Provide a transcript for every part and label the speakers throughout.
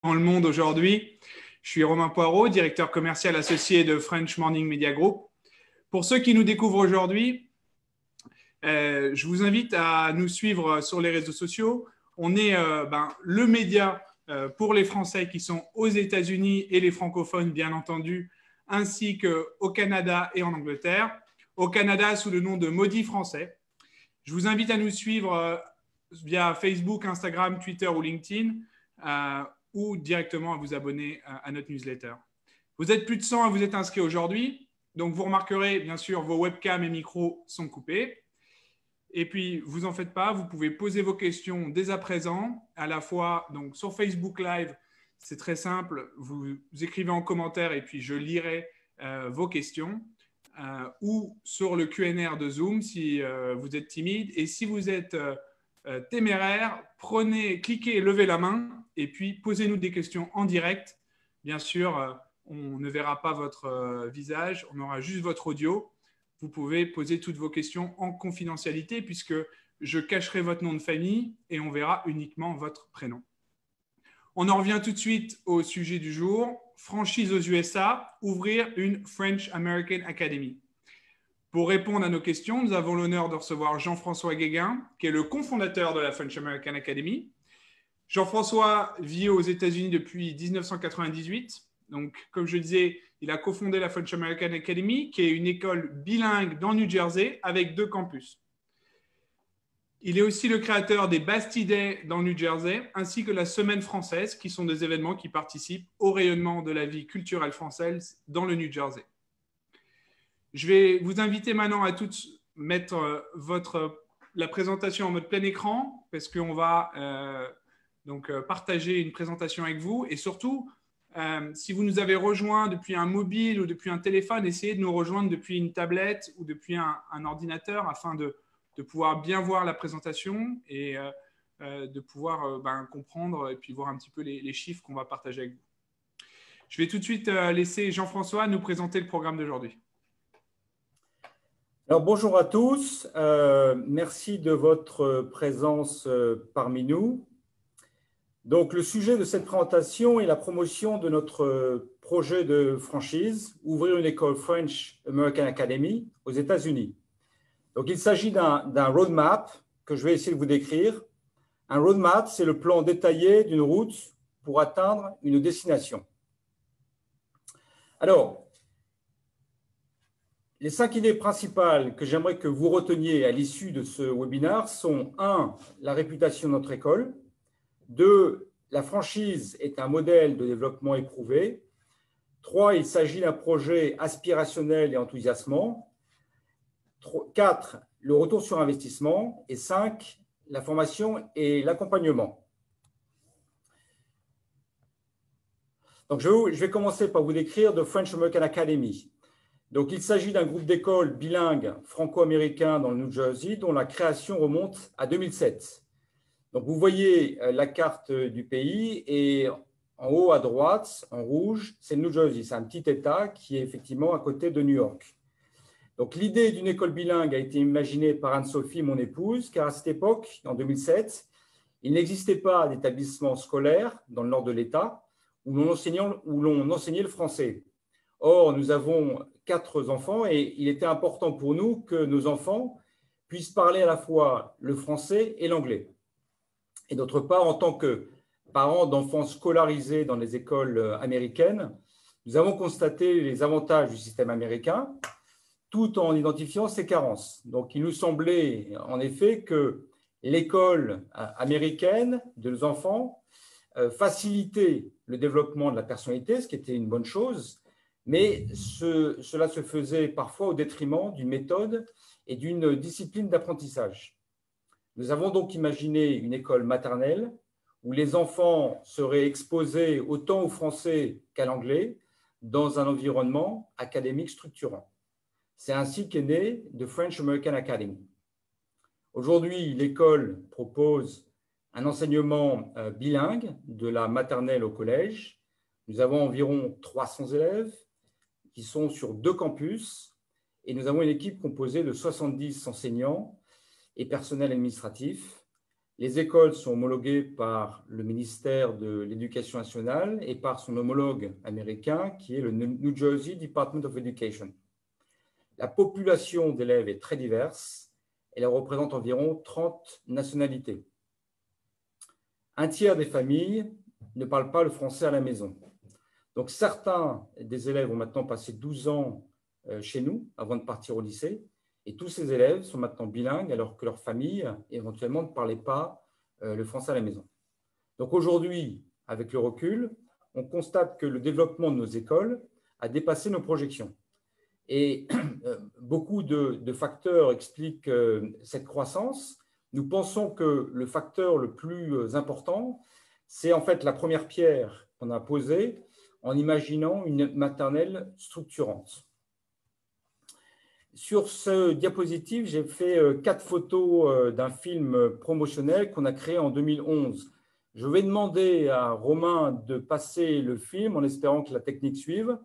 Speaker 1: dans le monde aujourd'hui. Je suis Romain Poirot, directeur commercial associé de French Morning Media Group. Pour ceux qui nous découvrent aujourd'hui, je vous invite à nous suivre sur les réseaux sociaux. On est le média pour les Français qui sont aux États-Unis et les francophones, bien entendu, ainsi qu'au Canada et en Angleterre. Au Canada, sous le nom de Maudit Français. Je vous invite à nous suivre via Facebook, Instagram, Twitter ou LinkedIn ou directement à vous abonner à notre newsletter. Vous êtes plus de 100 à vous être inscrits aujourd'hui. Donc, vous remarquerez, bien sûr, vos webcams et micros sont coupés. Et puis, vous en faites pas, vous pouvez poser vos questions dès à présent, à la fois donc, sur Facebook Live. C'est très simple, vous écrivez en commentaire et puis je lirai vos questions. Ou sur le Q&A de Zoom si vous êtes timide. Et si vous êtes téméraire, cliquez et levez la main et puis posez-nous des questions en direct. Bien sûr, on ne verra pas votre visage, on aura juste votre audio. Vous pouvez poser toutes vos questions en confidentialité puisque je cacherai votre nom de famille et on verra uniquement votre prénom. On en revient tout de suite au sujet du jour. Franchise aux USA, ouvrir une French American Academy. Pour répondre à nos questions, nous avons l'honneur de recevoir Jean-François Guéguin, qui est le cofondateur de la French American Academy. Jean-François vit aux États-Unis depuis 1998. Donc, comme je disais, il a cofondé la French American Academy, qui est une école bilingue dans le New Jersey avec 2 campus. Il est aussi le créateur des Bastille Day dans le New Jersey, ainsi que la Semaine française, qui sont des événements qui participent au rayonnement de la vie culturelle française dans le New Jersey. Je vais vous inviter maintenant à tous mettre la présentation en mode plein écran, parce qu'on va partager une présentation avec vous. Et surtout, si vous nous avez rejoints depuis un mobile ou depuis un téléphone, essayez de nous rejoindre depuis une tablette ou depuis un ordinateur afin de pouvoir bien voir la présentation et de pouvoir comprendre et puis voir un petit peu les chiffres qu'on va partager avec vous. Je vais tout de suite laisser Jean-François nous présenter le programme d'aujourd'hui.
Speaker 2: Alors, bonjour à tous. Merci de votre présence parmi nous. Donc, le sujet de cette présentation est la promotion de notre projet de franchise, ouvrir une école French American Academy aux États-Unis. Donc, il s'agit d'un roadmap que je vais essayer de vous décrire. Un roadmap, c'est le plan détaillé d'une route pour atteindre une destination. Alors, les 5 idées principales que j'aimerais que vous reteniez à l'issue de ce webinaire sont 1. La réputation de notre école. 2. La franchise est un modèle de développement éprouvé. 3. Il s'agit d'un projet aspirationnel et enthousiasmant. 4. Le retour sur investissement. Et 5. La formation et l'accompagnement. Donc, je vais commencer par vous décrire The French American Academy. Donc, il s'agit d'un groupe d'écoles bilingues franco-américains dans le New Jersey dont la création remonte à 2007. Donc, vous voyez la carte du pays et en haut à droite, en rouge, c'est le New Jersey. C'est un petit État qui est effectivement à côté de New York. Donc, l'idée d'une école bilingue a été imaginée par Anne-Sophie, mon épouse, car à cette époque, en 2007, il n'existait pas d'établissement scolaire dans le nord de l'État où l'on enseignait le français. Or, nous avons 4 enfants et il était important pour nous que nos enfants puissent parler à la fois le français et l'anglais. Et d'autre part, en tant que parents d'enfants scolarisés dans les écoles américaines, nous avons constaté les avantages du système américain tout en identifiant ses carences. Donc, il nous semblait en effet que l'école américaine de nos enfants facilitait le développement de la personnalité, ce qui était une bonne chose, mais cela se faisait parfois au détriment d'une méthode et d'une discipline d'apprentissage. Nous avons donc imaginé une école maternelle où les enfants seraient exposés autant au français qu'à l'anglais dans un environnement académique structurant. C'est ainsi qu'est née The French American Academy. Aujourd'hui, l'école propose un enseignement bilingue de la maternelle au collège. Nous avons environ 300 élèves qui sont sur 2 campus et nous avons une équipe composée de 70 enseignants et personnel administratif. Les écoles sont homologuées par le ministère de l'Éducation nationale et par son homologue américain, qui est le New Jersey Department of Education. La population d'élèves est très diverse. Elle représente environ 30 nationalités. Un tiers des familles ne parlent pas le français à la maison. Donc, certains des élèves ont maintenant passé 12 ans chez nous avant de partir au lycée. Et tous ces élèves sont maintenant bilingues alors que leur famille, éventuellement, ne parlait pas le français à la maison. Donc, aujourd'hui, avec le recul, on constate que le développement de nos écoles a dépassé nos projections. Et beaucoup de facteurs expliquent cette croissance. Nous pensons que le facteur le plus important, c'est en fait la première pierre qu'on a posée en imaginant une maternelle structurante. Sur ce diapositive, j'ai fait 4 photos d'un film promotionnel qu'on a créé en 2011. Je vais demander à Romain de passer le film en espérant que la technique suive.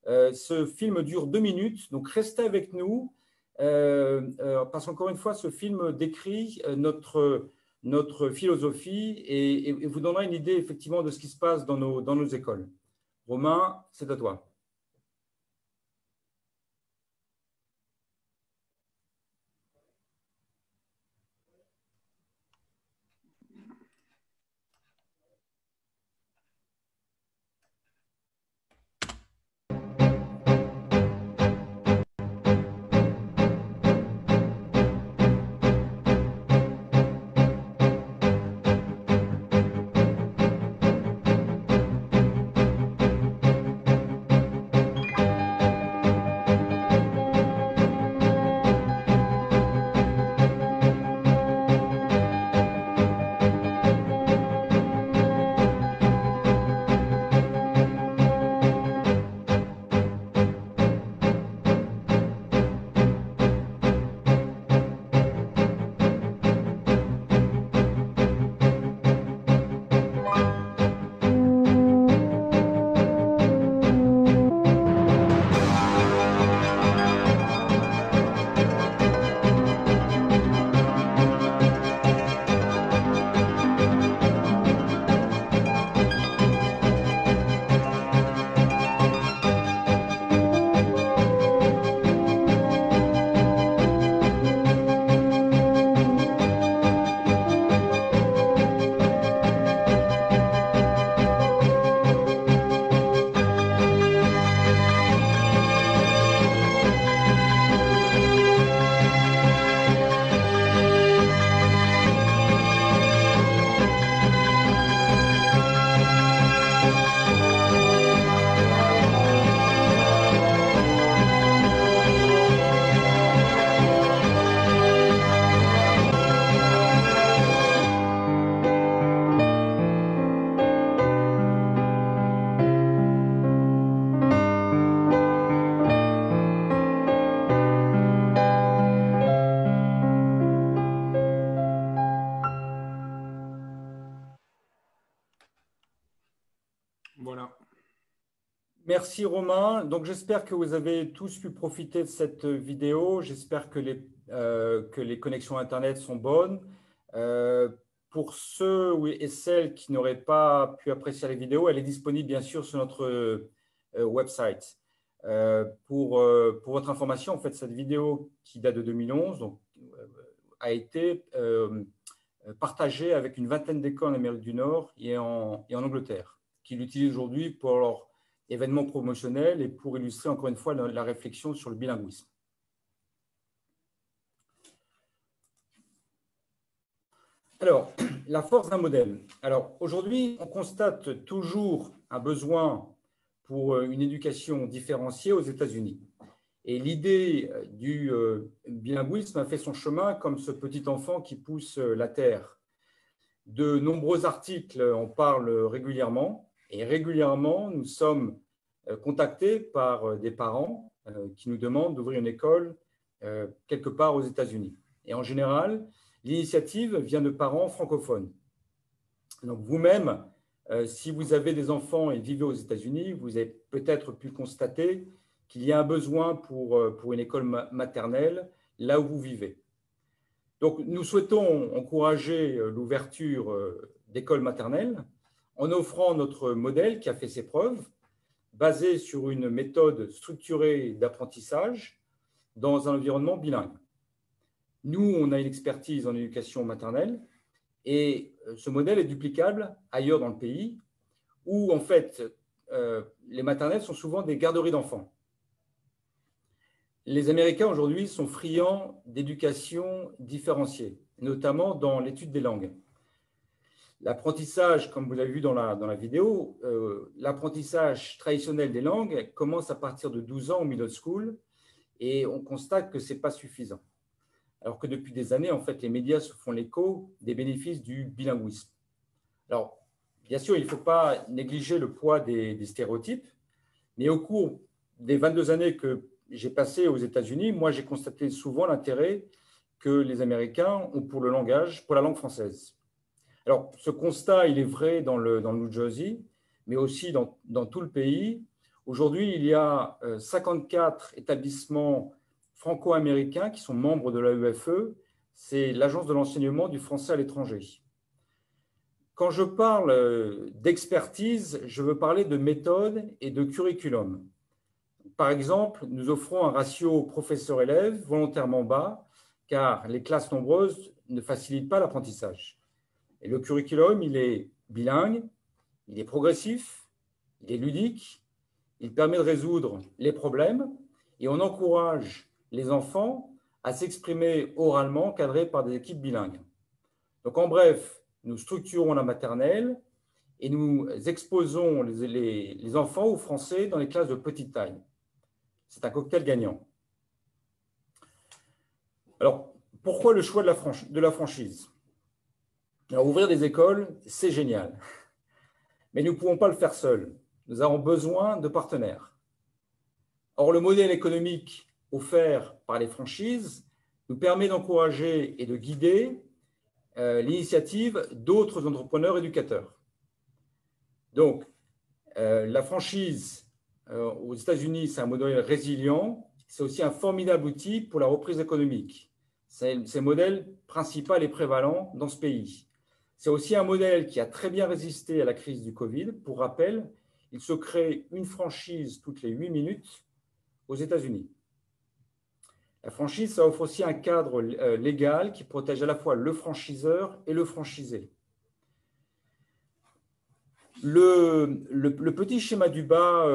Speaker 2: Ce film dure 2 minutes, donc restez avec nous, parce qu'encore une fois, ce film décrit notre philosophie et vous donnera une idée effectivement de ce qui se passe dans nos écoles. Romain, c'est à toi.
Speaker 1: Voilà.
Speaker 2: Merci Romain. Donc j'espère que vous avez tous pu profiter de cette vidéo. J'espère que les connexions Internet sont bonnes. Pour ceux et celles qui n'auraient pas pu apprécier la vidéo, elle est disponible bien sûr sur notre website. Pour votre information, en fait, cette vidéo qui date de 2011 donc, a été partagée avec une vingtaine d'écoles en Amérique du Nord et en Angleterre, qui l'utilisent aujourd'hui pour leur événements promotionnels et pour illustrer encore une fois la réflexion sur le bilinguisme. Alors, la force d'un modèle. Alors, aujourd'hui, on constate toujours un besoin pour une éducation différenciée aux États-Unis. Et l'idée du bilinguisme a fait son chemin comme ce petit enfant qui pousse la terre. De nombreux articles en parlent régulièrement. Et régulièrement, nous sommes contactés par des parents qui nous demandent d'ouvrir une école quelque part aux États-Unis. Et en général, l'initiative vient de parents francophones. Donc vous-même, si vous avez des enfants et vivez aux États-Unis, vous avez peut-être pu constater qu'il y a un besoin pour une école maternelle là où vous vivez. Donc, nous souhaitons encourager l'ouverture d'écoles maternelles en offrant notre modèle qui a fait ses preuves, basé sur une méthode structurée d'apprentissage dans un environnement bilingue. Nous, on a une expertise en éducation maternelle et ce modèle est duplicable ailleurs dans le pays où, en fait, les maternelles sont souvent des garderies d'enfants. Les Américains, aujourd'hui, sont friands d'éducation différenciée, notamment dans l'étude des langues. L'apprentissage, comme vous l'avez vu dans la vidéo, l'apprentissage traditionnel des langues commence à partir de 12 ans au middle school et on constate que ce n'est pas suffisant. Alors que depuis des années, en fait, les médias se font l'écho des bénéfices du bilinguisme. Alors, bien sûr, il ne faut pas négliger le poids des stéréotypes, mais au cours des 22 années que j'ai passées aux États-Unis, moi, j'ai constaté souvent l'intérêt que les Américains ont pour le langage, pour la langue française. Alors, ce constat, il est vrai dans le New Jersey, mais aussi dans tout le pays. Aujourd'hui, il y a 54 établissements franco-américains qui sont membres de l'AEFE. C'est l'Agence de l'enseignement du français à l'étranger. Quand je parle d'expertise, je veux parler de méthode et de curriculum. Par exemple, nous offrons un ratio professeur-élève volontairement bas, car les classes nombreuses ne facilitent pas l'apprentissage. Et le curriculum, il est bilingue, il est progressif, il est ludique, il permet de résoudre les problèmes et on encourage les enfants à s'exprimer oralement, cadrés par des équipes bilingues. Donc, en bref, nous structurons la maternelle et nous exposons les enfants au français dans les classes de petite taille. C'est un cocktail gagnant. Alors, pourquoi le choix de la franchise? Alors, ouvrir des écoles, c'est génial. Mais nous ne pouvons pas le faire seuls. Nous avons besoin de partenaires. Or, le modèle économique offert par les franchises nous permet d'encourager et de guider l'initiative d'autres entrepreneurs éducateurs. Donc, la franchise aux États-Unis, c'est un modèle résilient. C'est aussi un formidable outil pour la reprise économique. C'est le modèle principal et prévalent dans ce pays. C'est aussi un modèle qui a très bien résisté à la crise du Covid. Pour rappel, il se crée une franchise toutes les 8 minutes aux États-Unis. La franchise, ça offre aussi un cadre légal qui protège à la fois le franchiseur et le franchisé. Le petit schéma du bas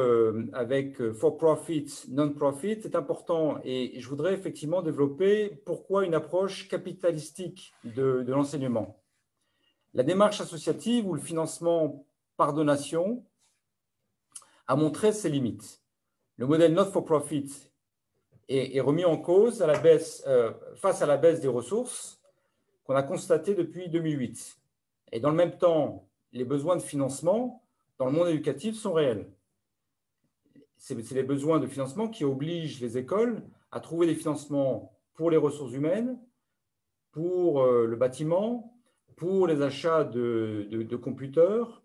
Speaker 2: avec for-profit, non-profit est important et je voudrais effectivement développer pourquoi une approche capitalistique de l'enseignement. La démarche associative ou le financement par donation a montré ses limites. Le modèle not-for-profit est remis en cause face à la baisse des ressources qu'on a constatée depuis 2008. Et dans le même temps, les besoins de financement dans le monde éducatif sont réels. C'est les besoins de financement qui obligent les écoles à trouver des financements pour les ressources humaines, pour le bâtiment, pour les achats de computers.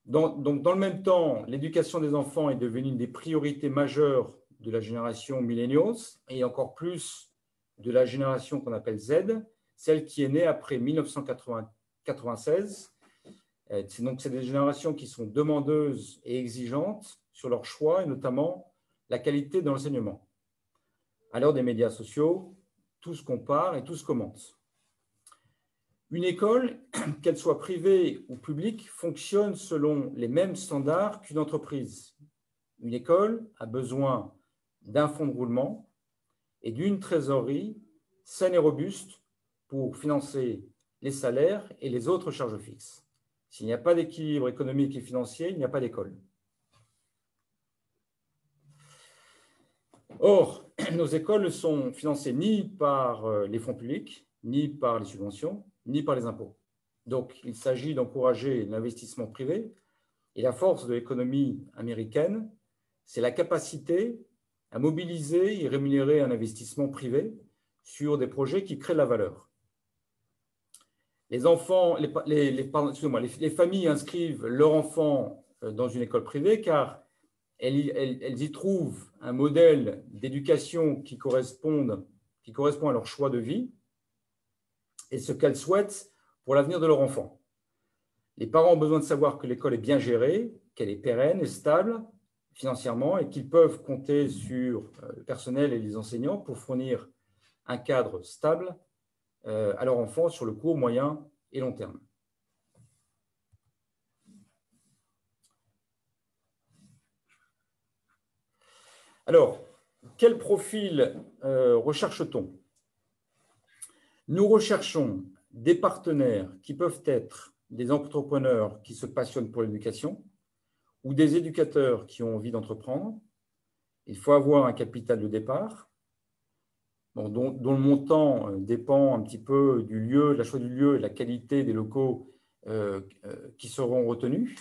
Speaker 2: Donc, dans le même temps, l'éducation des enfants est devenue une des priorités majeures de la génération millennials et encore plus de la génération qu'on appelle Z, celle qui est née après 1996. Donc, c'est des générations qui sont demandeuses et exigeantes sur leurs choix et notamment la qualité de l'enseignement. À l'heure des médias sociaux, tout se compare et tout se commente. Une école, qu'elle soit privée ou publique, fonctionne selon les mêmes standards qu'une entreprise. Une école a besoin d'un fonds de roulement et d'une trésorerie saine et robuste pour financer les salaires et les autres charges fixes. S'il n'y a pas d'équilibre économique et financier, il n'y a pas d'école. Or, nos écoles ne sont financées ni par les fonds publics, ni par les subventions, ni par les impôts. Donc, il s'agit d'encourager l'investissement privé. Et la force de l'économie américaine, c'est la capacité à mobiliser et rémunérer un investissement privé sur des projets qui créent de la valeur. Les familles inscrivent leurs enfants dans une école privée car elles y trouvent un modèle d'éducation qui correspond à leur choix de vie. et ce qu'elles souhaitent pour l'avenir de leur enfant. Les parents ont besoin de savoir que l'école est bien gérée, qu'elle est pérenne et stable financièrement et qu'ils peuvent compter sur le personnel et les enseignants pour fournir un cadre stable à leur enfant sur le court, moyen et long terme. Alors, quel profil recherche-t-on? Nous recherchons des partenaires qui peuvent être des entrepreneurs qui se passionnent pour l'éducation ou des éducateurs qui ont envie d'entreprendre. Il faut avoir un capital de départ, dont le montant dépend un petit peu du lieu, de la choix du lieu et de la qualité des locaux qui seront retenus.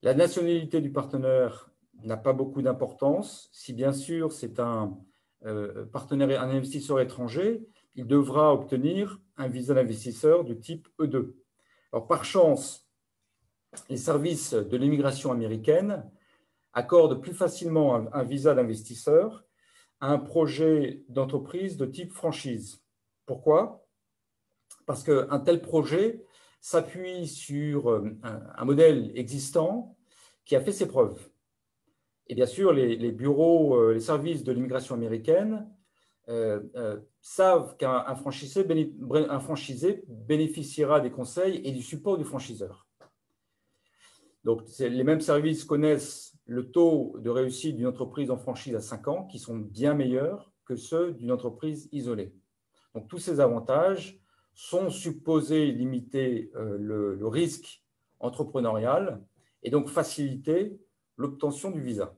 Speaker 2: La nationalité du partenaire n'a pas beaucoup d'importance. Si bien sûr c'est un partenaire, un investisseur étranger, il devra obtenir un visa d'investisseur de type E2. Alors, par chance, les services de l'immigration américaine accordent plus facilement un visa d'investisseur à un projet d'entreprise de type franchise. Pourquoi? Parce qu'un tel projet s'appuie sur un modèle existant qui a fait ses preuves. Et bien sûr, les bureaux, les services de l'immigration américaine savent qu'un franchisé bénéficiera des conseils et du support du franchiseur. Donc, les mêmes services connaissent le taux de réussite d'une entreprise en franchise à 5 ans qui sont bien meilleurs que ceux d'une entreprise isolée. Donc, tous ces avantages sont supposés limiter le risque entrepreneurial et donc faciliter l'obtention du visa.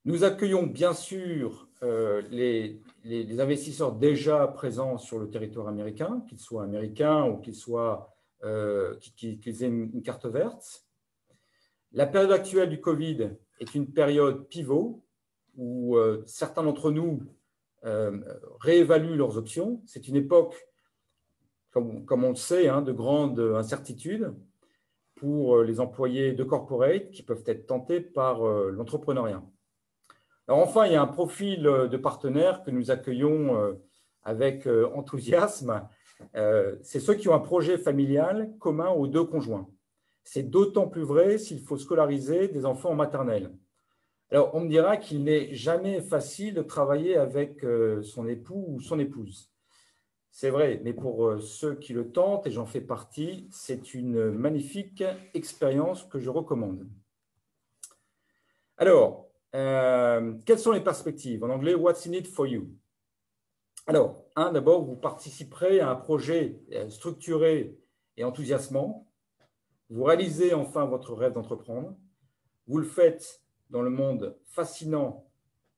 Speaker 2: Nous accueillons bien sûr les investisseurs déjà présents sur le territoire américain, qu'ils soient américains ou qu'ils aient une carte verte. La période actuelle du Covid est une période pivot où certains d'entre nous réévaluent leurs options. C'est une époque, comme on le sait, de grande incertitude pour les employés de corporate qui peuvent être tentés par l'entrepreneuriat. Alors enfin, il y a un profil de partenaire que nous accueillons avec enthousiasme. C'est ceux qui ont un projet familial commun aux deux conjoints. C'est d'autant plus vrai s'il faut scolariser des enfants en maternelle. Alors, on me dira qu'il n'est jamais facile de travailler avec son époux ou son épouse. C'est vrai, mais pour ceux qui le tentent, et j'en fais partie, c'est une magnifique expérience que je recommande. Alors, quelles sont les perspectives? En anglais, what's in it for you? Alors, d'abord, vous participerez à un projet structuré et enthousiasmant. Vous réalisez enfin votre rêve d'entreprendre. Vous le faites dans le monde fascinant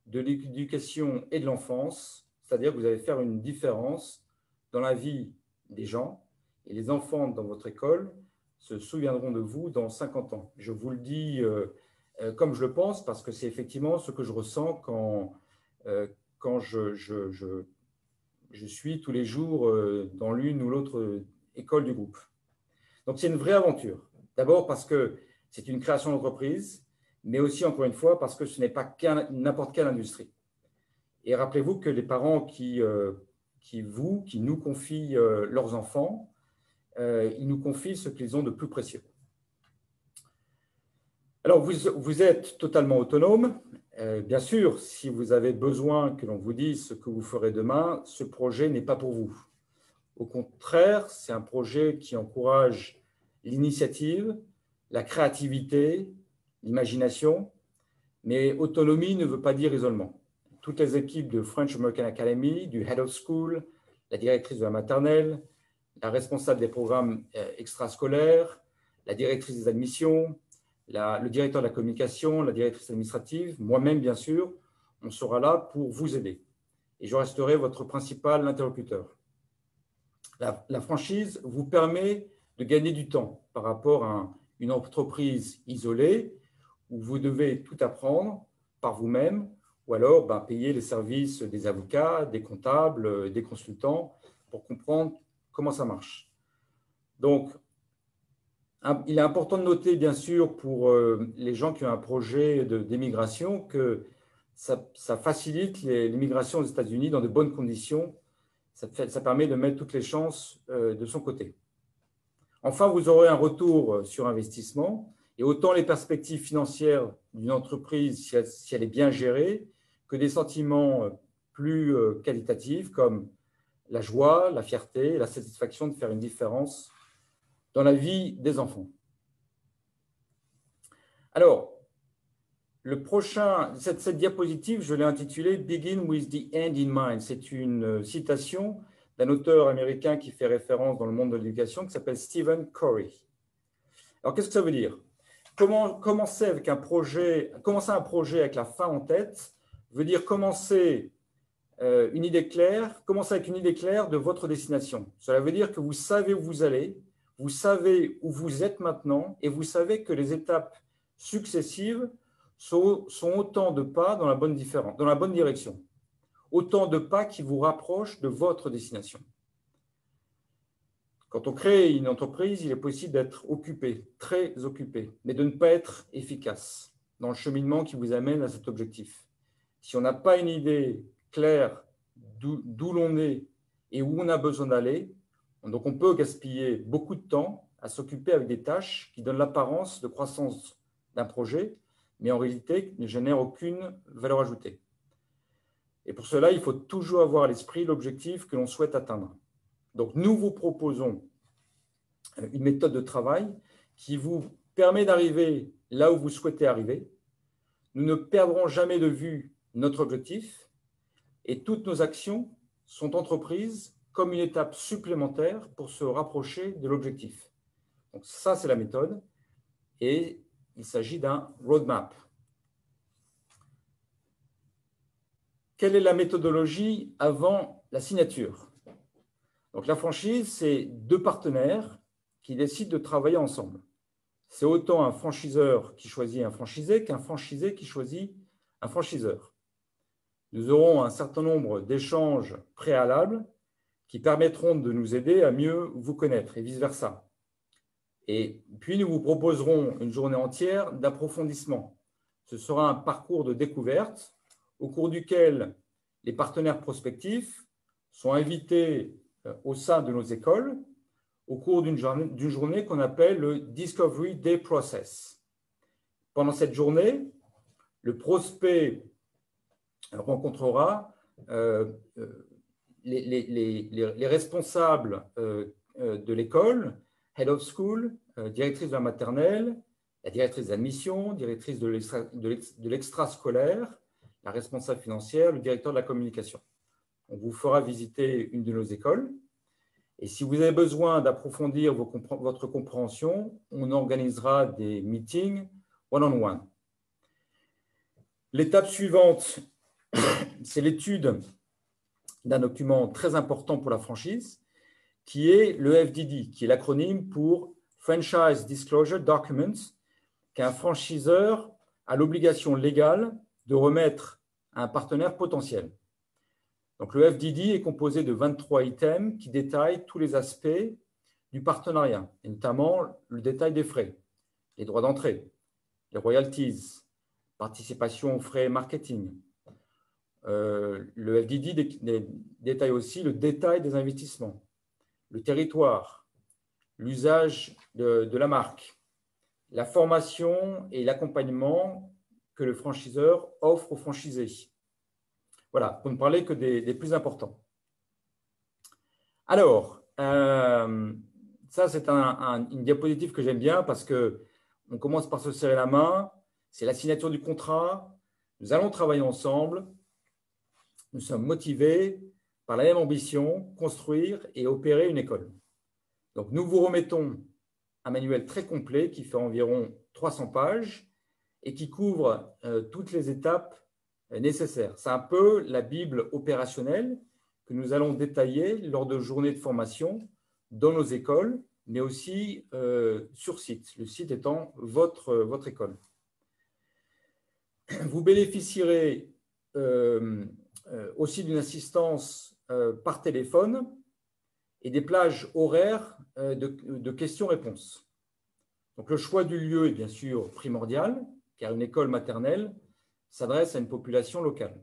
Speaker 2: de l'éducation et de l'enfance, c'est-à-dire que vous allez faire une différence dans la vie des gens et les enfants dans votre école se souviendront de vous dans 50 ans. Je vous le dis comme je le pense parce que c'est effectivement ce que je ressens quand je suis tous les jours dans l'une ou l'autre école du groupe. Donc, c'est une vraie aventure. D'abord parce que c'est une création d'entreprise, mais aussi, encore une fois, parce que ce n'est pas n'importe quelle industrie. Et rappelez-vous que les parents qui nous confient leurs enfants, ils nous confient ce qu'ils ont de plus précieux. Alors, vous êtes totalement autonome. Bien sûr, si vous avez besoin que l'on vous dise ce que vous ferez demain, ce projet n'est pas pour vous. Au contraire, c'est un projet qui encourage l'initiative, la créativité, l'imagination, mais autonomie ne veut pas dire isolement. Toutes les équipes de French American Academy, du Head of School, la directrice de la maternelle, la responsable des programmes extrascolaires, la directrice des admissions, le directeur de la communication, la directrice administrative, moi-même bien sûr, on sera là pour vous aider. Et je resterai votre principal interlocuteur. La franchise vous permet de gagner du temps par rapport à une entreprise isolée où vous devez tout apprendre par vous-même ou alors payer les services des avocats, des comptables, des consultants pour comprendre comment ça marche. Donc, il est important de noter, bien sûr, pour les gens qui ont un projet d'émigration, que ça facilite l'immigration aux États-Unis dans de bonnes conditions Ça permet de mettre toutes les chances de son côté. Enfin, vous aurez un retour sur investissement et autant les perspectives financières d'une entreprise, si elle est bien gérée, que des sentiments plus qualitatifs comme la joie, la fierté, la satisfaction de faire une différence dans la vie des enfants. Alors, cette diapositive, je l'ai intitulée « Begin with the end in mind ». C'est une citation d'un auteur américain qui fait référence dans le monde de l'éducation qui s'appelle Stephen Covey. Alors, qu'est-ce que ça veut dire? Commencer un projet avec la fin en tête veut dire commencer avec une idée claire de votre destination. Cela veut dire que vous savez où vous allez, vous savez où vous êtes maintenant et vous savez que les étapes successives sont autant de pas dans la bonne direction, autant de pas qui vous rapprochent de votre destination. Quand on crée une entreprise, il est possible d'être occupé, très occupé, mais de ne pas être efficace dans le cheminement qui vous amène à cet objectif. Si on n'a pas une idée claire d'où l'on est et où on a besoin d'aller, donc on peut gaspiller beaucoup de temps à s'occuper avec des tâches qui donnent l'apparence de croissance d'un projet, mais en réalité ne génèrent aucune valeur ajoutée. Et pour cela, il faut toujours avoir à l'esprit l'objectif que l'on souhaite atteindre. Donc, nous vous proposons une méthode de travail qui vous permet d'arriver là où vous souhaitez arriver. Nous ne perdrons jamais de vue notre objectif et toutes nos actions sont entreprises comme une étape supplémentaire pour se rapprocher de l'objectif. Donc, ça, c'est la méthode et il s'agit d'un roadmap. Quelle est la méthodologie avant la signature? Donc, la franchise, c'est deux partenaires qui décident de travailler ensemble. C'est autant un franchiseur qui choisit un franchisé qu'un franchisé qui choisit un franchiseur. Nous aurons un certain nombre d'échanges préalables qui permettront de nous aider à mieux vous connaître et vice-versa. Et puis, nous vous proposerons une journée entière d'approfondissement. Ce sera un parcours de découverte au cours duquel les partenaires prospectifs sont invités au sein de nos écoles au cours d'une journée qu'on appelle le Discovery Day Process. Pendant cette journée, le prospect rencontrera les responsables de l'école, Head of School, directrice de la maternelle, la directrice d'admission, directrice de l'extrascolaire, la responsable financière, le directeur de la communication. On vous fera visiter une de nos écoles. Et si vous avez besoin d'approfondir votre compréhension, on organisera des meetings one-on-one. L'étape suivante, c'est l'étude d'un document très important pour la franchise, qui est le FDD, qui est l'acronyme pour Franchise Disclosure Document, qu'un franchiseur a l'obligation légale de remettre à un partenaire potentiel. Donc, le FDD est composé de 23 items qui détaillent tous les aspects du partenariat, et notamment le détail des frais, les droits d'entrée, les royalties, participation aux frais marketing. Le FDD détaille aussi le détail des investissements, le territoire, l'usage de la marque, la formation et l'accompagnement que le franchiseur offre aux franchisés. Voilà, pour ne parler que des plus importants. Alors, ça, c'est une diapositive que j'aime bien parce qu'on commence par se serrer la main, c'est la signature du contrat, nous allons travailler ensemble, nous sommes motivés par la même ambition, construire et opérer une école. Donc, nous vous remettons un manuel très complet qui fait environ 300 pages et qui couvre toutes les étapes nécessaires. C'est un peu la Bible opérationnelle que nous allons détailler lors de journées de formation dans nos écoles, mais aussi sur site, le site étant votre école. Vous bénéficierez aussi d'une assistance par téléphone et des plages horaires de questions-réponses. Donc, le choix du lieu est bien sûr primordial, car une école maternelle s'adresse à une population locale.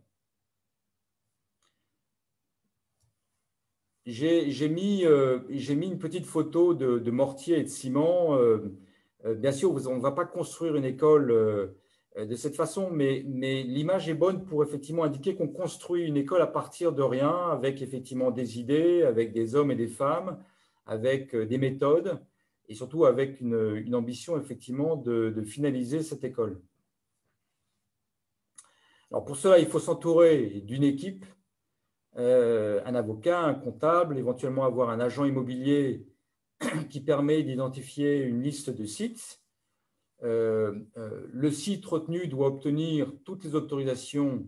Speaker 2: j'ai mis une petite photo de mortier et de ciment. Bien sûr, on ne va pas construire une école de cette façon, mais l'image est bonne pour effectivement indiquer qu'on construit une école à partir de rien, avec effectivement des idées, avec des hommes et des femmes, avec des méthodes, et surtout avec une ambition effectivement de finaliser cette école. Alors pour cela, il faut s'entourer d'une équipe, un avocat, un comptable, éventuellement avoir un agent immobilier qui permet d'identifier une liste de sites. Le site retenu doit obtenir toutes les autorisations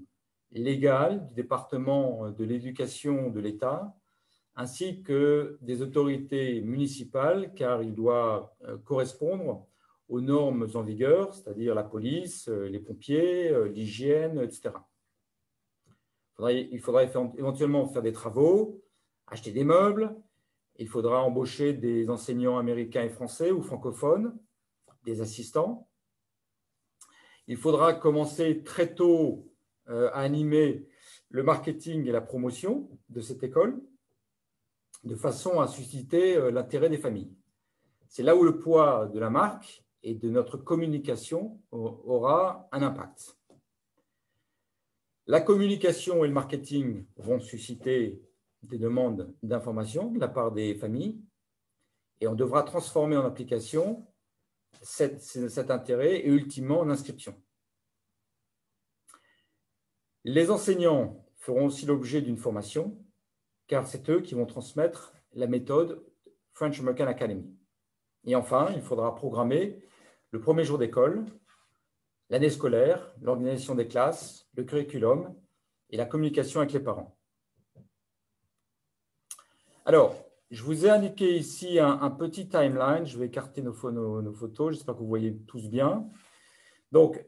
Speaker 2: légales du département de l'éducation de l'État, ainsi que des autorités municipales, car il doit correspondre aux normes en vigueur, c'est-à-dire la police, les pompiers, l'hygiène, etc. Il faudra éventuellement faire des travaux, acheter des meubles. Il faudra embaucher des enseignants américains et français ou francophones, des assistants. Il faudra commencer très tôt à animer le marketing et la promotion de cette école, de façon à susciter l'intérêt des familles. C'est là où le poids de la marque et de notre communication aura un impact. La communication et le marketing vont susciter des demandes d'information de la part des familles et on devra transformer en application cet intérêt et ultimement en inscription. Les enseignants feront aussi l'objet d'une formation car c'est eux qui vont transmettre la méthode French American Academy. Et enfin, il faudra programmer le premier jour d'école, l'année scolaire, l'organisation des classes, le curriculum et la communication avec les parents. Alors, je vous ai indiqué ici un petit timeline. Je vais écarter nos photos. J'espère que vous voyez tous bien. Donc,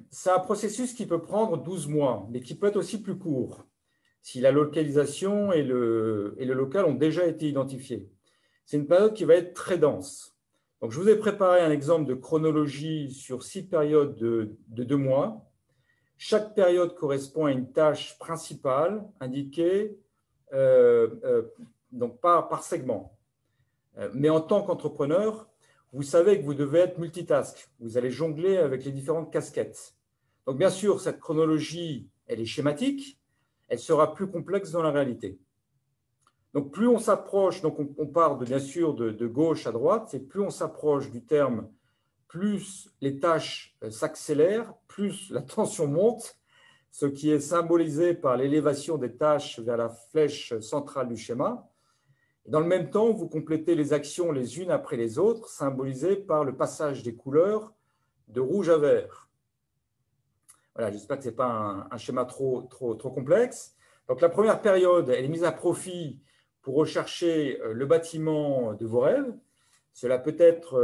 Speaker 2: c'est un processus qui peut prendre 12 mois, mais qui peut être aussi plus court, si la localisation et le local ont déjà été identifiés. C'est une période qui va être très dense. Donc, je vous ai préparé un exemple de chronologie sur 6 périodes de 2 mois. Chaque période correspond à une tâche principale indiquée donc par segment. Mais en tant qu'entrepreneur, vous savez que vous devez être multitask. Vous allez jongler avec les différentes casquettes. Donc, bien sûr, cette chronologie, elle est schématique. Elle sera plus complexe dans la réalité. Donc, plus on s'approche, donc on part bien sûr de gauche à droite, et plus on s'approche du terme, plus les tâches s'accélèrent, plus la tension monte, ce qui est symbolisé par l'élévation des tâches vers la flèche centrale du schéma. Et dans le même temps, vous complétez les actions les unes après les autres, symbolisées par le passage des couleurs de rouge à vert. Voilà, j'espère que ce n'est pas un schéma trop complexe. Donc, la première période, elle est mise à profit pour rechercher le bâtiment de vos rêves. Cela peut être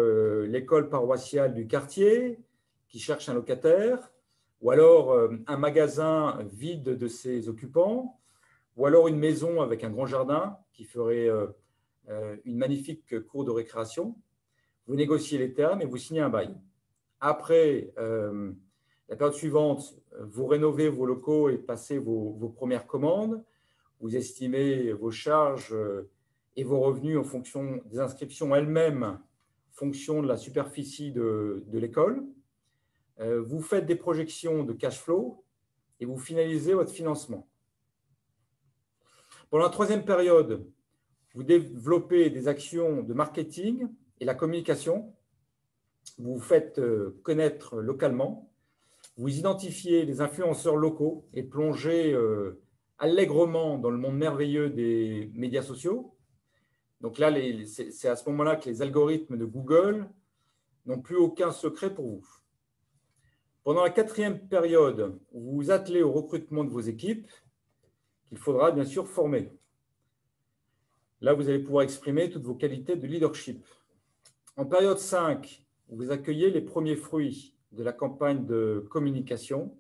Speaker 2: l'école paroissiale du quartier qui cherche un locataire, ou alors un magasin vide de ses occupants, ou alors une maison avec un grand jardin qui ferait une magnifique cour de récréation. Vous négociez les termes et vous signez un bail. Après, la période suivante, vous rénovez vos locaux et passez vos premières commandes. Vous estimez vos charges et vos revenus en fonction des inscriptions elles-mêmes, en fonction de la superficie de l'école. Vous faites des projections de cash flow et vous finalisez votre financement. Pour la troisième période, vous développez des actions de marketing et la communication. Vous vous faites connaître localement. Vous identifiez les influenceurs locaux et plongez allègrement dans le monde merveilleux des médias sociaux. Donc là, c'est à ce moment-là que les algorithmes de Google n'ont plus aucun secret pour vous. Pendant la quatrième période, vous vous attelez au recrutement de vos équipes qu'il faudra bien sûr former. Là, vous allez pouvoir exprimer toutes vos qualités de leadership. En période 5, vous accueillez les premiers fruits de la campagne de communication.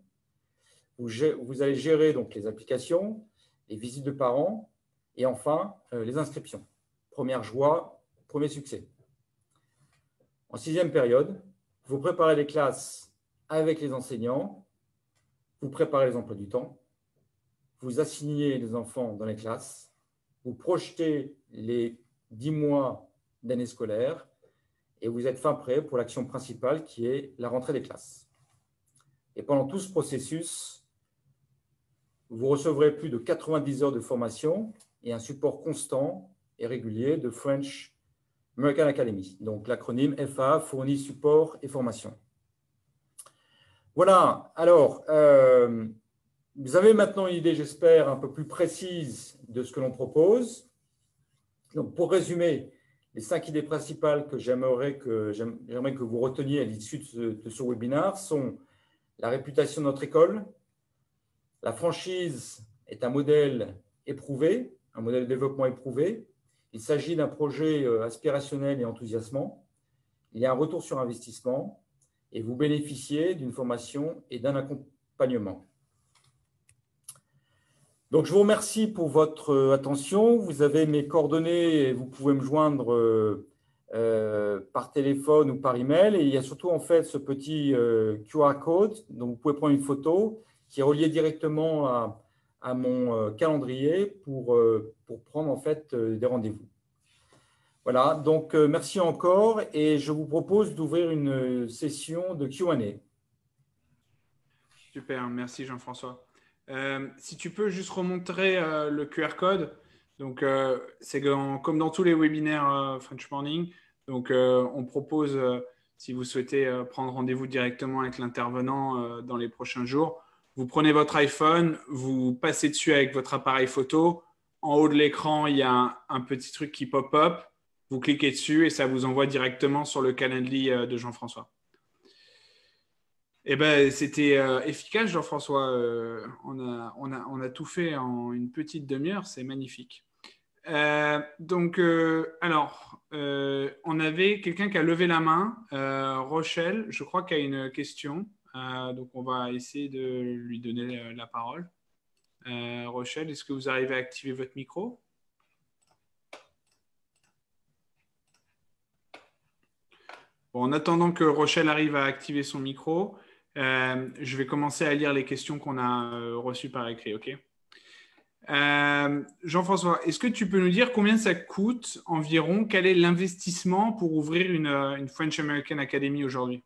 Speaker 2: Vous allez gérer donc les applications, les visites de parents et enfin les inscriptions. Première joie, premier succès. En sixième période, vous préparez les classes avec les enseignants, vous préparez les emplois du temps, vous assignez les enfants dans les classes vous projetez les 10 mois d'année scolaire et vous êtes fin prêt pour l'action principale qui est la rentrée des classes. Et pendant tout ce processus, vous recevrez plus de 90 heures de formation et un support constant et régulier de French American Academy. Donc l'acronyme FAA fournit support et formation. Voilà, alors vous avez maintenant une idée, j'espère, un peu plus précise de ce que l'on propose. Donc pour résumer, les 5 idées principales que j'aimerais que vous reteniez à l'issue de ce webinaire sont la réputation de notre école. La franchise est un modèle éprouvé, un modèle de développement éprouvé. Il s'agit d'un projet aspirationnel et enthousiasmant. Il y a un retour sur investissement et vous bénéficiez d'une formation et d'un accompagnement. Donc, je vous remercie pour votre attention. Vous avez mes coordonnées et vous pouvez me joindre par téléphone ou par email. Et il y a surtout en fait ce petit QR code dont vous pouvez prendre une photo qui est relié directement à mon calendrier pour prendre en fait des rendez-vous. Voilà, donc merci encore et je vous propose d'ouvrir une session de Q&A.
Speaker 1: Super, merci Jean-François. Si tu peux juste remontrer le QR code. Donc, c'est comme dans tous les webinaires French Morning. Donc, on propose, si vous souhaitez prendre rendez-vous directement avec l'intervenant dans les prochains jours, vous prenez votre iPhone, vous passez dessus avec votre appareil photo. En haut de l'écran, il y a un petit truc qui pop-up. Vous cliquez dessus et ça vous envoie directement sur le calendrier de Jean-François. Eh ben, c'était efficace, Jean-François. On a tout fait en une petite demi-heure. C'est magnifique. Donc, on avait quelqu'un qui a levé la main. Rochelle, je crois qu'il y a une question. Donc, on va essayer de lui donner la parole. Rochelle, est-ce que vous arrivez à activer votre micro? Bon, en attendant que Rochelle arrive à activer son micro, je vais commencer à lire les questions qu'on a reçues par écrit, OK? Jean-François, est-ce que tu peux nous dire combien ça coûte environ? Quel est l'investissement pour ouvrir une French American Academy aujourd'hui?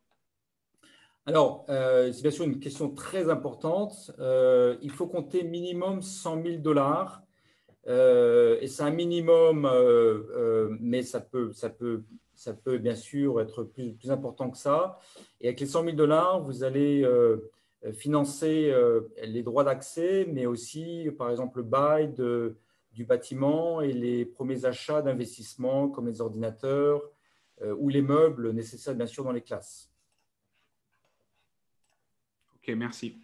Speaker 2: Alors, c'est bien sûr une question très importante. Il faut compter minimum 100 000 $. Et c'est un minimum, mais ça peut bien sûr être plus important que ça. Et avec les 100 000 $, vous allez financer les droits d'accès, mais aussi, par exemple, le bail du bâtiment et les premiers achats d'investissement comme les ordinateurs ou les meubles nécessaires, bien sûr, dans les classes.
Speaker 1: OK, merci.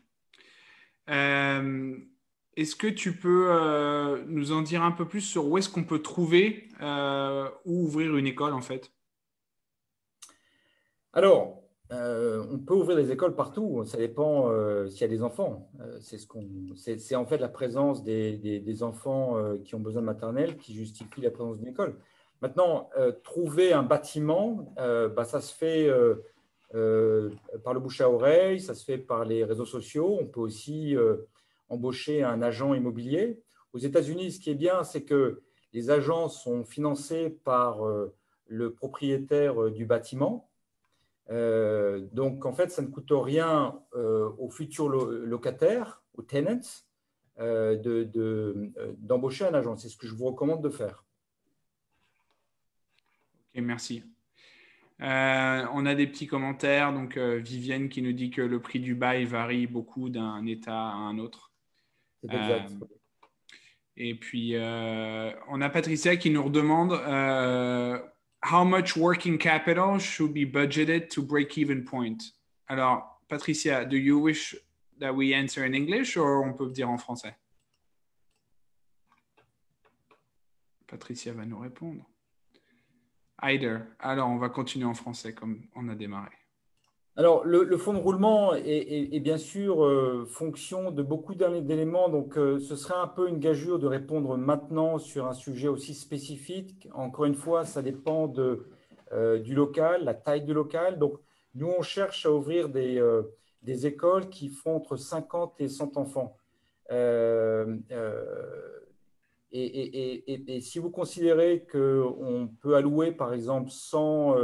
Speaker 1: Est-ce que tu peux nous en dire un peu plus sur où est-ce qu'on peut trouver ou ouvrir une école, en fait?
Speaker 2: Alors, on peut ouvrir des écoles partout. Ça dépend s'il y a des enfants. C'est en fait la présence des enfants qui ont besoin de maternelle qui justifie la présence d'une école. Maintenant, trouver un bâtiment, ça se fait par le bouche à oreille, ça se fait par les réseaux sociaux. On peut aussi embaucher un agent immobilier. Aux États-Unis, ce qui est bien, c'est que les agents sont financés par le propriétaire du bâtiment. Donc, en fait, ça ne coûte rien aux futurs locataires, aux tenants, d'embaucher un agent. C'est ce que je vous recommande de faire.
Speaker 1: OK, merci. On a des petits commentaires. Donc, Vivienne qui nous dit que le prix du bail varie beaucoup d'un État à un autre.
Speaker 2: C'est exact.
Speaker 1: Et puis, on a Patricia qui nous redemande how much working capital should be budgeted to break-even point? Alors, Patricia, do you wish that we answer in English or on peut dire en français? Patricia va nous répondre. Either. Alors, on va continuer en français comme on a démarré.
Speaker 2: Alors, le fonds de roulement est bien sûr fonction de beaucoup d'éléments. Donc, ce serait un peu une gageure de répondre maintenant sur un sujet aussi spécifique. Encore une fois, ça dépend du local, la taille du local. Donc, nous, on cherche à ouvrir des écoles qui font entre 50 et 100 enfants. Et Et si vous considérez qu'on peut allouer, par exemple, 100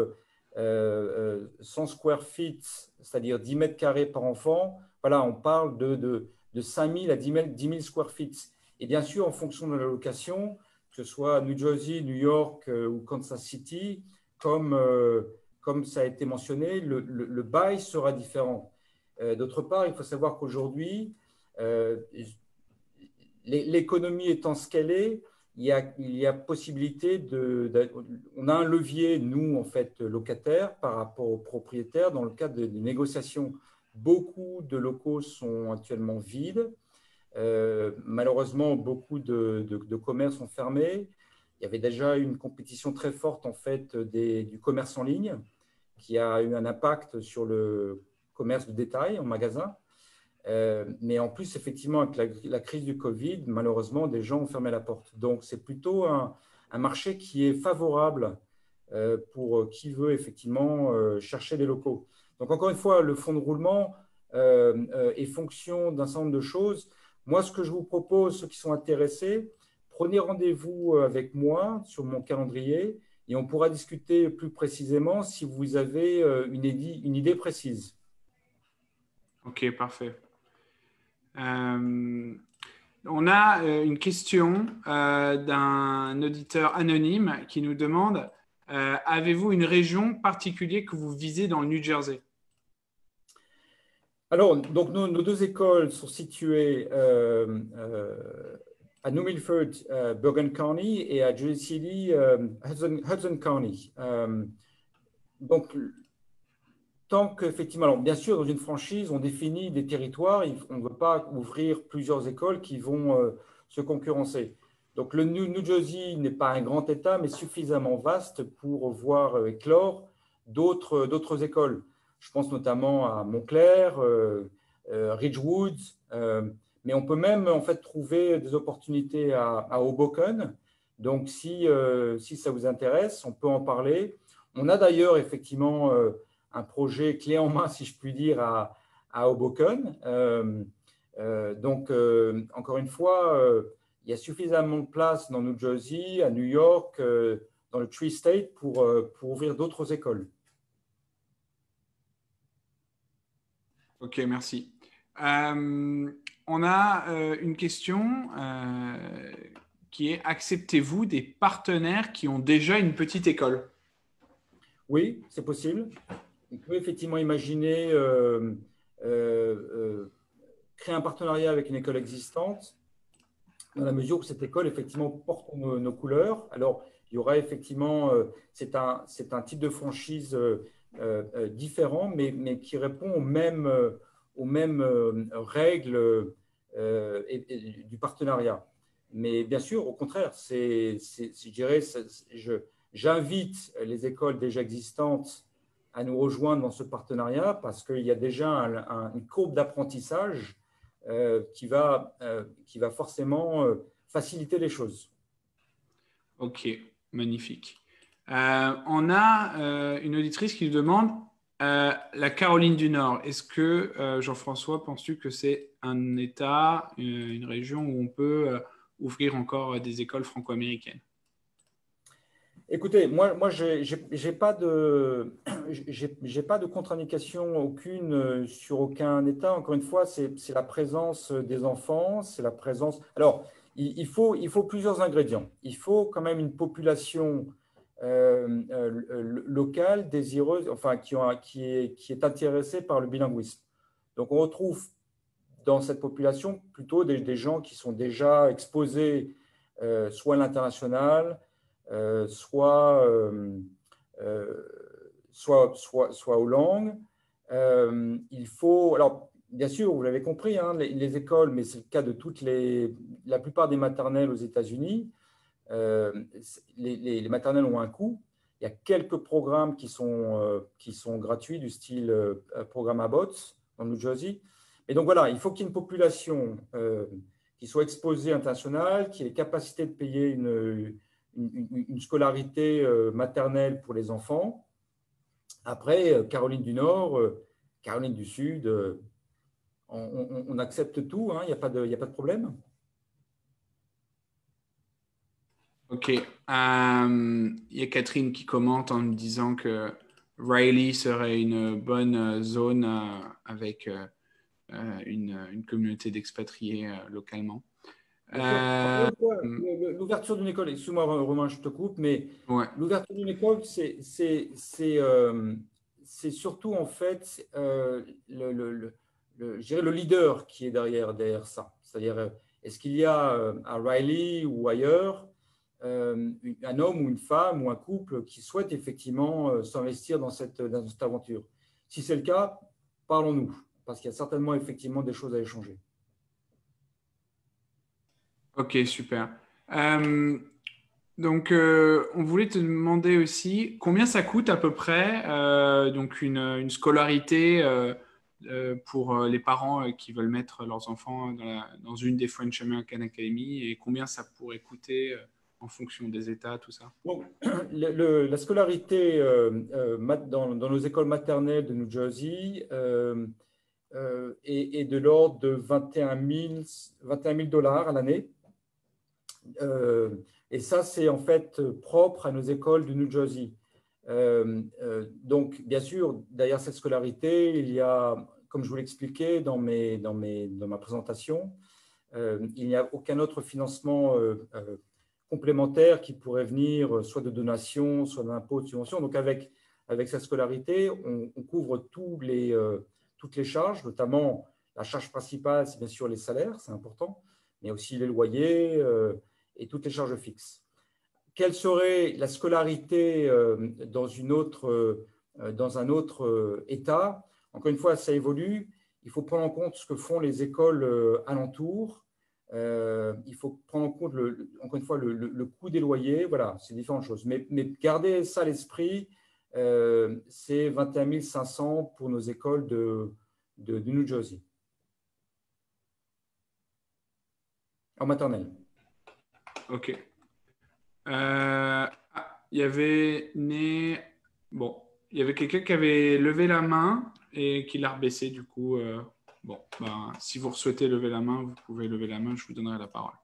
Speaker 2: square feet, c'est-à-dire 10 mètres carrés par enfant, voilà, on parle de 5 000 à 10 000 square feet. Et bien sûr, en fonction de la location, que ce soit New Jersey, New York ou Kansas City, comme ça a été mentionné, le bail sera différent. D'autre part, il faut savoir qu'aujourd'hui, l'économie étant ce qu'elle est, il y a possibilité on a un levier, nous, en fait, locataires, par rapport aux propriétaires, dans le cadre des négociations. Beaucoup de locaux sont actuellement vides. Malheureusement, beaucoup de commerces sont fermés. Il y avait déjà une compétition très forte, en fait, du commerce en ligne, qui a eu un impact sur le commerce de détail en magasin. Mais en plus, effectivement, avec la crise du Covid, malheureusement, des gens ont fermé la porte. Donc, c'est plutôt un marché qui est favorable pour qui veut effectivement chercher des locaux. Donc, encore une fois, le fonds de roulement est fonction d'un certain nombre de choses. Moi, ce que je vous propose, ceux qui sont intéressés, prenez rendez-vous avec moi sur mon calendrier et on pourra discuter plus précisément si vous avez une idée précise.
Speaker 1: Ok, parfait. On a une question d'un auditeur anonyme qui nous demande avez-vous une région particulière que vous visez dans le New Jersey?
Speaker 2: Alors, donc nos deux écoles sont situées à New Milford, Bergen County, et à Jersey City, Hudson County. Donc, tant qu'effectivement, alors bien sûr, dans une franchise, on définit des territoires, on ne veut pas ouvrir plusieurs écoles qui vont se concurrencer. Donc, le New Jersey n'est pas un grand État, mais suffisamment vaste pour voir éclore d'autres écoles. Je pense notamment à Montclair, Ridgewood, mais on peut même en fait trouver des opportunités à Hoboken. Donc, si ça vous intéresse, on peut en parler. On a d'ailleurs effectivement un projet clé en main, si je puis dire, à Hoboken. Donc, encore une fois, il y a suffisamment de place dans New Jersey, à New York, dans le Tri-State pour ouvrir d'autres écoles.
Speaker 1: Ok, merci. On a une question qui est acceptez-vous des partenaires qui ont déjà une petite école?
Speaker 2: Oui, c'est possible. On peut effectivement imaginer créer un partenariat avec une école existante dans la mesure où cette école effectivement porte nos couleurs. Alors, il y aura effectivement, c'est un type de franchise différent, mais qui répond aux mêmes règles du partenariat. Mais bien sûr, au contraire, je dirais, j'invite les écoles déjà existantes à nous rejoindre dans ce partenariat parce qu'il y a déjà une courbe d'apprentissage qui va forcément faciliter les choses.
Speaker 1: Ok, magnifique. On a une auditrice qui nous demande la Caroline du Nord. Est-ce que, Jean-François, penses-tu que c'est un État, une région où on peut ouvrir encore des écoles franco-américaines?
Speaker 2: Écoutez, moi j'ai pas de contre-indication aucune sur aucun État. Encore une fois, c'est la présence des enfants, c'est la présence. Alors, il faut plusieurs ingrédients. Il faut quand même une population locale, désireuse, enfin qui est intéressée par le bilinguisme. Donc, on retrouve dans cette population plutôt des gens qui sont déjà exposés soit à l'international, soit aux langues. Il faut, alors bien sûr, vous l'avez compris, hein, les écoles, mais c'est le cas de la plupart des maternelles aux États-Unis. Les maternelles ont un coût. Il y a quelques programmes qui sont gratuits, du style programme Abbott dans le New Jersey. Et donc voilà, il faut qu'il y ait une population qui soit exposée internationale, qui ait les capacités de payer une scolarité maternelle pour les enfants. Après, Caroline du Nord, Caroline du Sud, on accepte tout, hein, il n'y a pas de problème.
Speaker 1: Ok. Il y a Catherine qui commente en me disant que Riley serait une bonne zone avec une communauté d'expatriés localement.
Speaker 2: Bien sûr. Encore une fois,
Speaker 1: Euh,
Speaker 2: l'ouverture d'une école, excuse-moi Romain, je te coupe, mais
Speaker 1: ouais.
Speaker 2: l'ouverture d'une école, c'est surtout en fait je dirais le leader qui est derrière ça. C'est-à-dire, est-ce qu'il y a à Riley ou ailleurs un homme ou une femme ou un couple qui souhaite effectivement s'investir dans cette aventure? Si c'est le cas, parlons-nous, parce qu'il y a certainement effectivement des choses à échanger.
Speaker 1: Ok, super. Euh, donc, on voulait te demander aussi combien ça coûte à peu près donc une scolarité pour les parents qui veulent mettre leurs enfants dans une des French American Academy et combien ça pourrait coûter en fonction des États, tout ça.
Speaker 2: Donc, la scolarité dans nos écoles maternelles de New Jersey est de l'ordre de 21 000 dollars à l'année. Et ça, c'est en fait propre à nos écoles de New Jersey. Donc, bien sûr, derrière cette scolarité, il y a, comme je vous l'expliquais dans ma présentation, il n'y a aucun autre financement complémentaire qui pourrait venir soit de donations, soit d'impôts, de subventions. Donc, avec sa scolarité, on couvre toutes les charges, notamment la charge principale, c'est bien sûr les salaires, c'est important, mais aussi les loyers et toutes les charges fixes. Quelle serait la scolarité dans un autre État? Encore une fois, ça évolue. Il faut prendre en compte ce que font les écoles alentours. Il faut prendre en compte, encore une fois, le coût des loyers. Voilà, c'est différentes choses. Mais gardez ça à l'esprit. C'est 21 500 pour nos écoles de New Jersey, en maternelle.
Speaker 1: Ok. Il y avait bon, il y avait quelqu'un qui avait levé la main et qui l'a rebaissé. Du coup, bon, ben, si vous souhaitez lever la main, vous pouvez lever la main. Je vous donnerai la parole.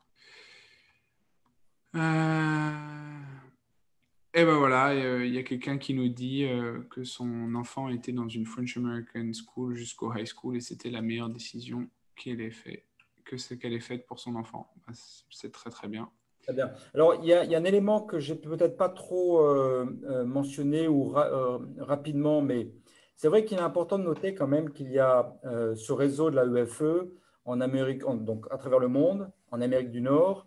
Speaker 1: Et ben voilà, il y a quelqu'un qui nous dit que son enfant était dans une French American School jusqu'au high school et c'était la meilleure décision qu'elle ait faite, qu'elle ait faite pour son enfant. Ben, c'est très très bien.
Speaker 2: Très bien. Alors, il y a un élément que j'ai peut-être pas trop mentionné ou rapidement, mais c'est vrai qu'il est important de noter quand même qu'il y a ce réseau de la UFE en Amérique, donc à travers le monde, en Amérique du Nord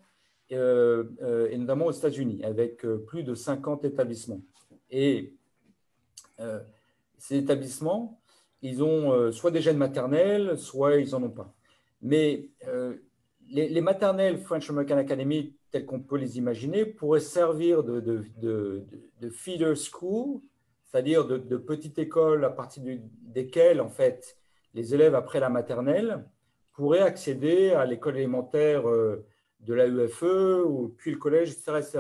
Speaker 2: et notamment aux États-Unis, avec plus de 50 établissements. Et ces établissements, ils ont soit des jeunes maternelles, soit ils n'en ont pas. Mais les maternelles French American Academy, telles qu'on peut les imaginer, pourraient servir de feeder school, c'est-à-dire de petite école à partir desquelles, en fait, les élèves, après la maternelle, pourraient accéder à l'école élémentaire de la UFE, ou puis le collège, etc., etc.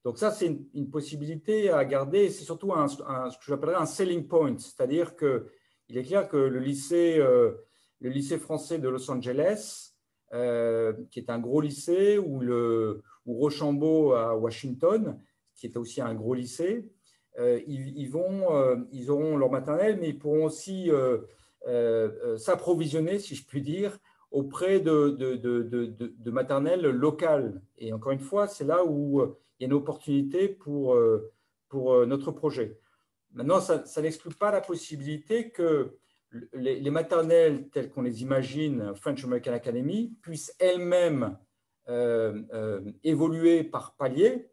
Speaker 2: Donc ça, c'est une possibilité à garder. C'est surtout ce que j'appellerais un selling point, c'est-à-dire qu'il est clair que le lycée français de Los Angeles, qui est un gros lycée, ou Rochambeau à Washington, qui est aussi un gros lycée, ils auront leur maternelle, mais ils pourront aussi s'approvisionner, si je puis dire, auprès de maternelles locales. Et encore une fois, c'est là où il y a une opportunité pour notre projet. Maintenant, ça n'exclut pas la possibilité que les maternelles telles qu'on les imagine, French American Academy, puissent elles-mêmes évoluer par palier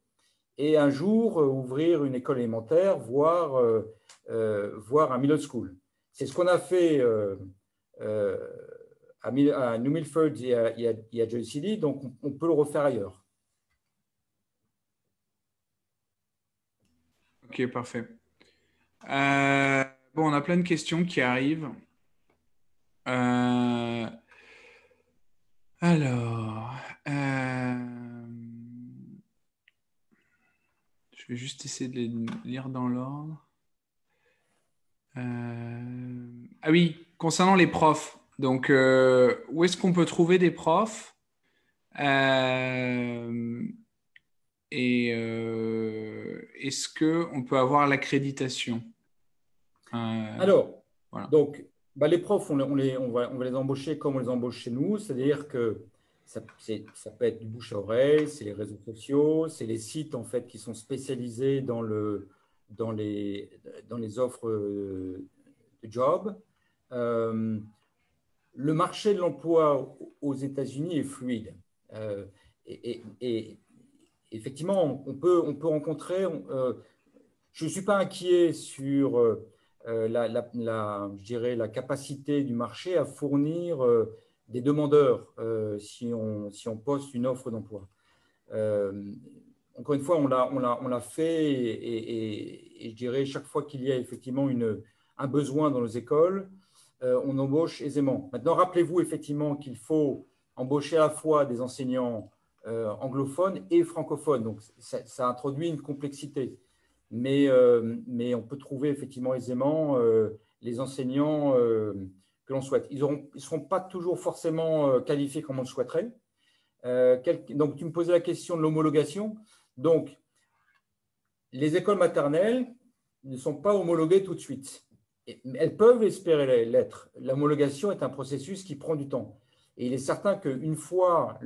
Speaker 2: et un jour ouvrir une école élémentaire, voire un middle school. C'est ce qu'on a fait à New Milford et à Jersey City, donc on peut le refaire ailleurs.
Speaker 1: Ok, parfait. Bon, on a plein de questions qui arrivent. Euh, alors, je vais juste essayer de les lire dans l'ordre. Ah oui, concernant les profs. Donc, où est-ce qu'on peut trouver des profs? Et est-ce qu'on peut avoir l'accréditation?
Speaker 2: Alors,
Speaker 1: Voilà.
Speaker 2: donc, les profs, on va les embaucher comme on les embauche chez nous, c'est-à-dire que ça peut être du bouche à oreille, c'est les réseaux sociaux, c'est les sites en fait qui sont spécialisés dans les offres de job. Euh, le marché de l'emploi aux États-Unis est fluide. Et effectivement, on peut rencontrer. Je ne suis pas inquiet sur je dirais, la capacité du marché à fournir des demandeurs si on poste une offre d'emploi. Euh, Encore une fois, on l'a fait et je dirais chaque fois qu'il y a effectivement un besoin dans nos écoles, on embauche aisément. Maintenant, rappelez-vous effectivement qu'il faut embaucher à la fois des enseignants anglophones et francophones. Donc, ça introduit une complexité. Mais on peut trouver effectivement aisément les enseignants que l'on souhaite. Ils ne seront pas toujours forcément qualifiés comme on le souhaiterait. Donc, tu me posais la question de l'homologation. Donc, les écoles maternelles ne sont pas homologuées tout de suite. Elles peuvent espérer l'être. L'homologation est un processus qui prend du temps. Et il est certain qu'une fois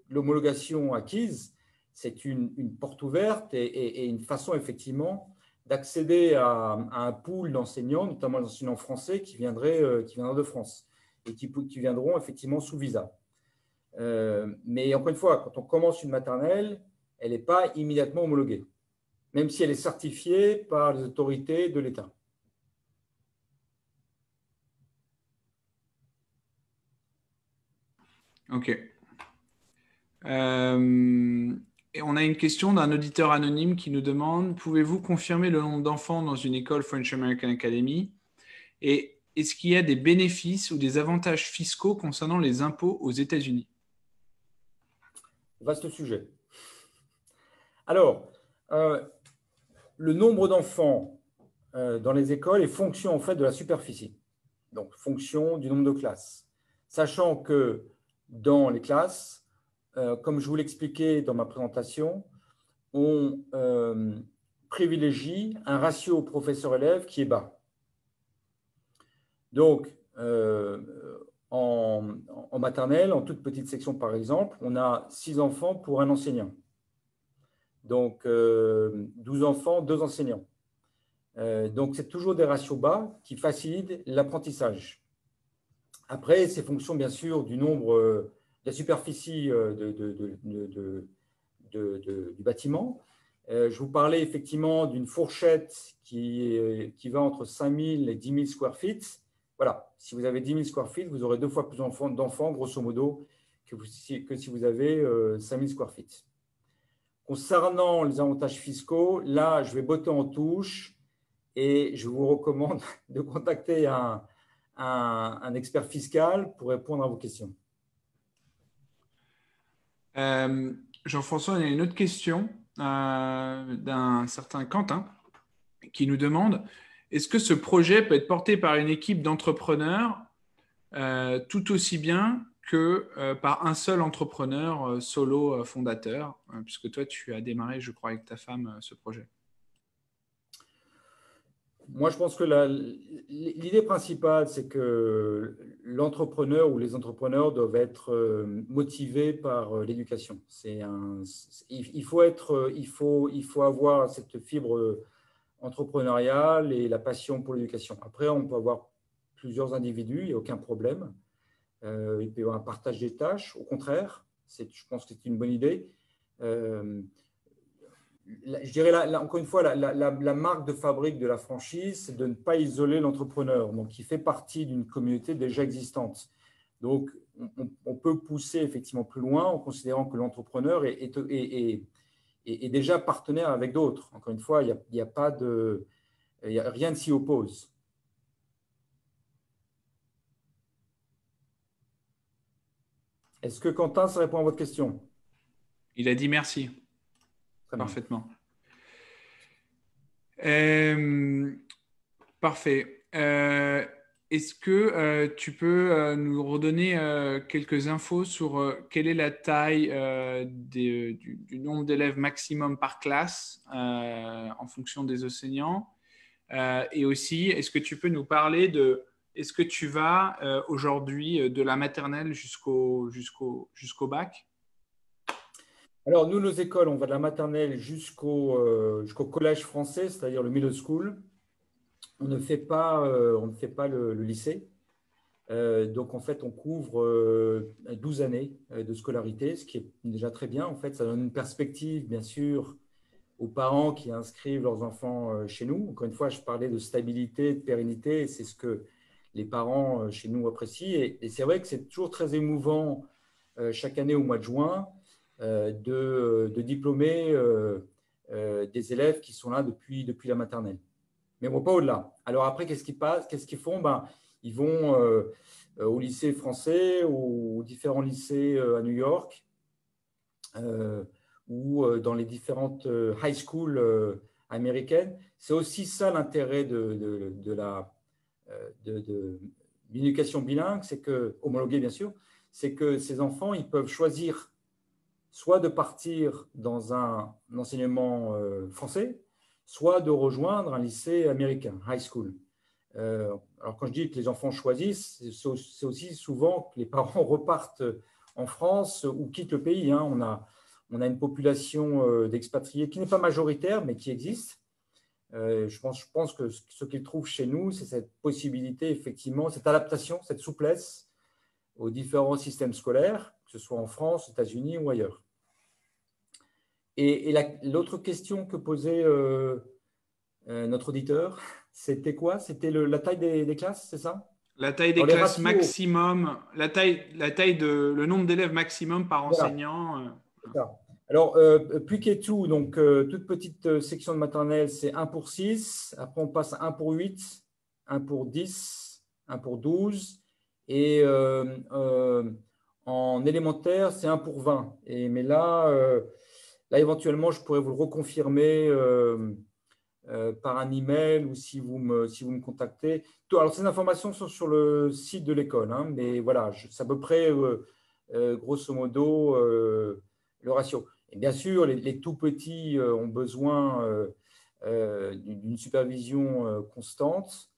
Speaker 2: l'homologation acquise, c'est une porte ouverte et une façon effectivement d'accéder à un pool d'enseignants, notamment les enseignants français qui viendraient de France et qui viendront effectivement sous visa. Mais encore une fois, quand on commence une maternelle, elle n'est pas immédiatement homologuée, même si elle est certifiée par les autorités de l'État.
Speaker 1: OK. Et on a une question d'un auditeur anonyme qui nous demande: pouvez-vous confirmer le nombre d'enfants dans une école French American Academy? Et est-ce qu'il y a des bénéfices ou des avantages fiscaux concernant les impôts aux États-Unis?
Speaker 2: Vaste sujet. Alors, le nombre d'enfants dans les écoles est fonction en fait de la superficie, donc fonction du nombre de classes. Sachant que dans les classes, comme je vous l'expliquais dans ma présentation, on privilégie un ratio professeur-élève qui est bas. Donc, en maternelle, en toute petite section par exemple, on a 6 enfants pour un enseignant. Donc, 12 enfants, 2 enseignants. Donc, c'est toujours des ratios bas qui facilitent l'apprentissage. Après, c'est fonction bien sûr du nombre, de la superficie du bâtiment. Je vous parlais effectivement d'une fourchette qui va entre 5 000 et 10 000 square feet. Voilà, si vous avez 10 000 square feet, vous aurez 2 fois plus d'enfants, grosso modo, que si vous avez 5 000 square feet. Concernant les avantages fiscaux, là, je vais botter en touche et je vous recommande de contacter un expert fiscal pour répondre à vos questions.
Speaker 1: Jean-François, il y a une autre question d'un certain Quentin qui nous demande: est-ce que ce projet peut être porté par une équipe d'entrepreneurs tout aussi bien que par un seul entrepreneur solo fondateur, puisque toi, tu as démarré, je crois, avec ta femme ce projet?
Speaker 2: Moi, je pense que l'idée principale, c'est que l'entrepreneur ou les entrepreneurs doivent être motivés par l'éducation. Il faut avoir cette fibre entrepreneuriale et la passion pour l'éducation. Après, on peut avoir plusieurs individus, il n'y a aucun problème. Il peut y avoir un partage des tâches. Au contraire, je pense que c'est une bonne idée. Je dirais, encore une fois, la marque de fabrique de la franchise, c'est de ne pas isoler l'entrepreneur. Donc, il fait partie d'une communauté déjà existante. Donc, on peut pousser effectivement plus loin en considérant que l'entrepreneur est déjà partenaire avec d'autres. Encore une fois, il n'y a pas de, rien ne s'y oppose. Est-ce que Quentin, ça répond à votre question?
Speaker 1: Il a dit merci.
Speaker 2: Très bien.
Speaker 1: Parfaitement. Parfait. est-ce que tu peux nous redonner quelques infos sur quelle est la taille du nombre d'élèves maximum par classe en fonction des enseignants? Et aussi, est-ce que tu peux nous parler est-ce que tu vas aujourd'hui de la maternelle jusqu'au bac?
Speaker 2: Alors, nous, nos écoles, on va de la maternelle jusqu'au collège français, c'est-à-dire le middle school. On ne fait pas le lycée. Donc, en fait, on couvre 12 années de scolarité, ce qui est déjà très bien. En fait, ça donne une perspective, bien sûr, aux parents qui inscrivent leurs enfants chez nous. Encore une fois, je parlais de stabilité, de pérennité, et c'est ce que les parents chez nous apprécient. Et c'est vrai que c'est toujours très émouvant chaque année au mois de juin de diplômer des élèves qui sont là depuis la maternelle. Mais bon, pas au-delà. Alors après, qu'est-ce qu'ils passent? Qu'est-ce qu'ils font? Ben, ils vont au lycée français, aux différents lycées à New York, euh, ou dans les différentes high schools américaines. C'est aussi ça l'intérêt de l'éducation bilingue, c'est que, homologuée bien sûr, c'est que ces enfants, ils peuvent choisir soit de partir dans un enseignement français, soit de rejoindre un lycée américain, high school. Alors quand je dis que les enfants choisissent, c'est aussi souvent que les parents repartent en France ou quittent le pays. Hein. On a une population d'expatriés qui n'est pas majoritaire, mais qui existe. Je pense que ce qu'ils trouvent chez nous, c'est cette possibilité, effectivement, cette adaptation, cette souplesse aux différents systèmes scolaires, que ce soit en France, aux États-Unis ou ailleurs. Et l'autre question que posait notre auditeur, c'était quoi? C'était la taille des classes, c'est ça?
Speaker 1: La taille des
Speaker 2: Alors, les
Speaker 1: classes
Speaker 2: ratios,
Speaker 1: maximum, le nombre d'élèves maximum par
Speaker 2: voilà.
Speaker 1: enseignant.
Speaker 2: C'est ça. Alors, Puketu, donc toute petite section de maternelle, c'est 1 pour 6. Après, on passe à 1 pour 8, 1 pour 10, 1 pour 12. Et en élémentaire, c'est 1 pour 20. Mais là, éventuellement, je pourrais vous le reconfirmer par un email ou si vous me contactez. Alors, ces informations sont sur le site de l'école, hein, mais voilà, c'est à peu près, grosso modo, le ratio. Et bien sûr, les tout petits ont besoin d'une supervision constante,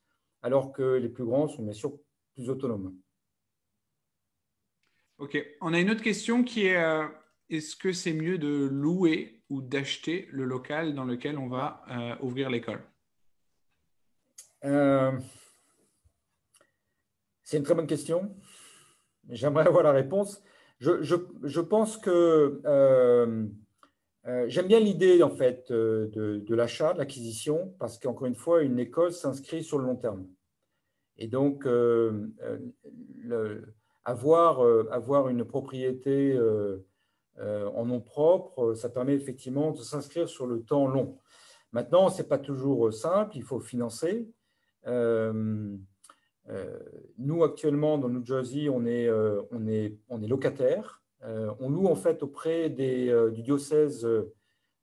Speaker 2: alors que les plus grands sont bien sûr plus autonomes.
Speaker 1: Ok. On a une autre question qui est est-ce que c'est mieux de louer ou d'acheter le local dans lequel on va ouvrir l'école?
Speaker 2: Euh, c'est une très bonne question. J'aimerais avoir la réponse. Je pense que j'aime bien l'idée en fait de l'achat, de l'acquisition, parce qu'encore une fois, une école s'inscrit sur le long terme. Et donc, avoir une propriété en nom propre, ça permet effectivement de s'inscrire sur le temps long. Maintenant, ce n'est pas toujours simple, il faut financer. Euh, Nous, actuellement, dans New Jersey, on est locataire. On loue en fait auprès du diocèse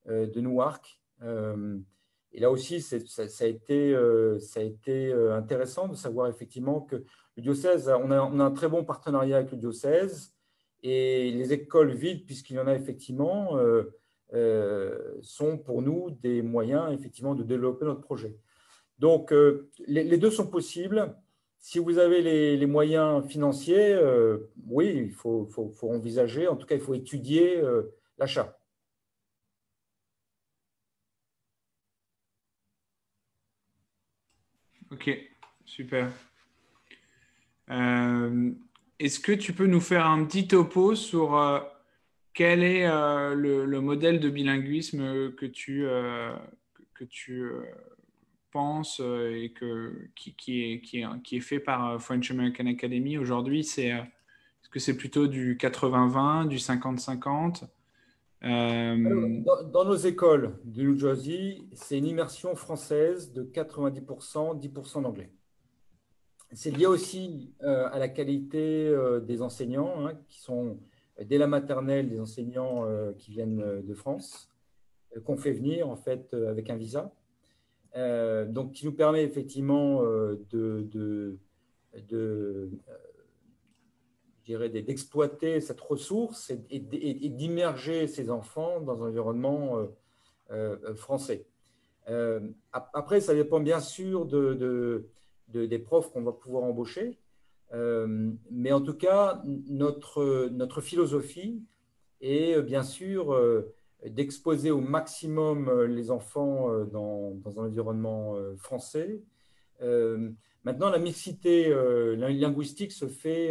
Speaker 2: de Newark. Et là aussi, ça a été intéressant de savoir effectivement que le diocèse, on a un très bon partenariat avec le diocèse et les écoles vides, puisqu'il y en a effectivement, sont pour nous des moyens effectivement de développer notre projet. Donc, les deux sont possibles. Si vous avez les moyens financiers, oui, faut envisager, en tout cas, il faut étudier l'achat.
Speaker 1: Ok, super. Euh, Est-ce que tu peux nous faire un petit topo sur quel est le modèle de bilinguisme que tu penses et qui est fait par French American Academy aujourd'hui? Est-ce que c'est plutôt du 80-20, du 50-50?
Speaker 2: Alors,
Speaker 1: Euh,
Speaker 2: dans nos écoles de New Jersey, c'est une immersion française de 90%, 10% d'anglais. C'est lié aussi à la qualité des enseignants, hein, qui sont dès la maternelle des enseignants qui viennent de France, qu'on fait venir en fait avec un visa. Donc qui nous permet effectivement d'exploiter cette ressource et d'immerger ces enfants dans un environnement français. Après, ça dépend bien sûr des profs qu'on va pouvoir embaucher. Mais en tout cas, notre philosophie est bien sûr d'exposer au maximum les enfants dans un environnement français. Maintenant, la mixité linguistique se fait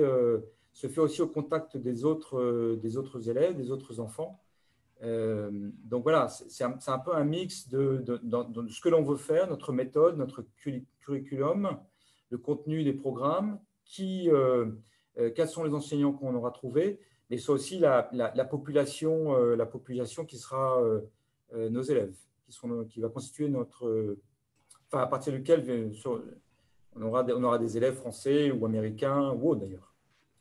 Speaker 2: aussi au contact des autres élèves, des autres enfants. Donc voilà, c'est un peu un mix de ce que l'on veut faire, notre méthode, notre curriculum, le contenu des programmes, quels sont les enseignants qu'on aura trouvés, mais c'est aussi la population qui sera nos élèves, qui va constituer à partir duquel on aura des élèves français ou américains ou autres d'ailleurs.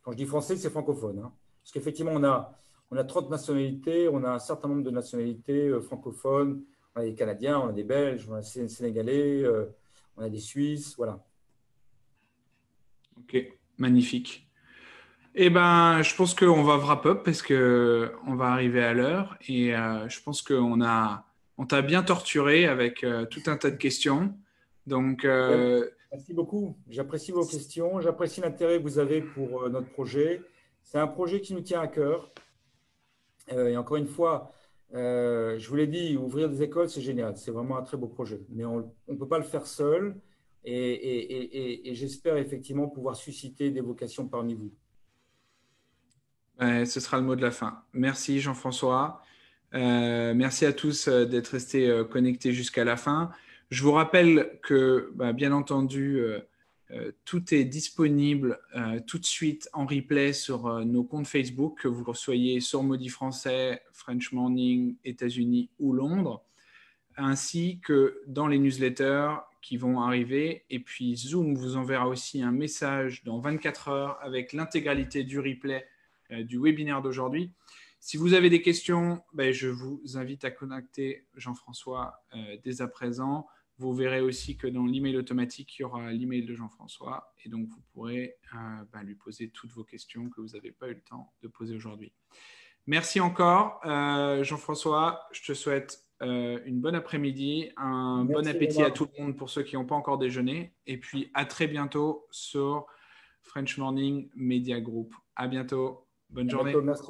Speaker 2: Quand je dis français, c'est francophone, hein, parce qu'effectivement, on a 30 nationalités, on a un certain nombre de nationalités francophones, on a des Canadiens, on a des Belges, on a des Sénégalais, on a des Suisses, voilà.
Speaker 1: Ok, magnifique. Eh ben, je pense qu'on va wrap up parce qu'on va arriver à l'heure et je pense on t'a bien torturé avec tout un tas de questions. Donc,
Speaker 2: Merci beaucoup. J'apprécie vos questions, j'apprécie l'intérêt que vous avez pour notre projet. C'est un projet qui nous tient à cœur. Et encore une fois, je vous l'ai dit, ouvrir des écoles, c'est génial. C'est vraiment un très beau projet. Mais on ne peut pas le faire seul. Et j'espère effectivement pouvoir susciter des vocations parmi vous.
Speaker 1: ce sera le mot de la fin. Merci Jean-François. Merci à tous d'être restés connectés jusqu'à la fin. Je vous rappelle que, bien entendu, tout est disponible tout de suite en replay sur nos comptes Facebook, que vous soyez sur Maudit Français, French Morning, États-Unis ou Londres, ainsi que dans les newsletters qui vont arriver. Et puis Zoom vous enverra aussi un message dans 24 heures avec l'intégralité du replay du webinaire d'aujourd'hui. Si vous avez des questions, je vous invite à contacter Jean-François dès à présent. Vous verrez aussi que dans l'email automatique, il y aura l'email de Jean-François et donc vous pourrez lui poser toutes vos questions que vous n'avez pas eu le temps de poser aujourd'hui. Merci encore, Jean-François. Je te souhaite une bonne après-midi, bon appétit à tout le monde pour ceux qui n'ont pas encore déjeuné et puis à très bientôt sur French Morning Media Group. À bientôt. Bonne journée.
Speaker 2: Merci.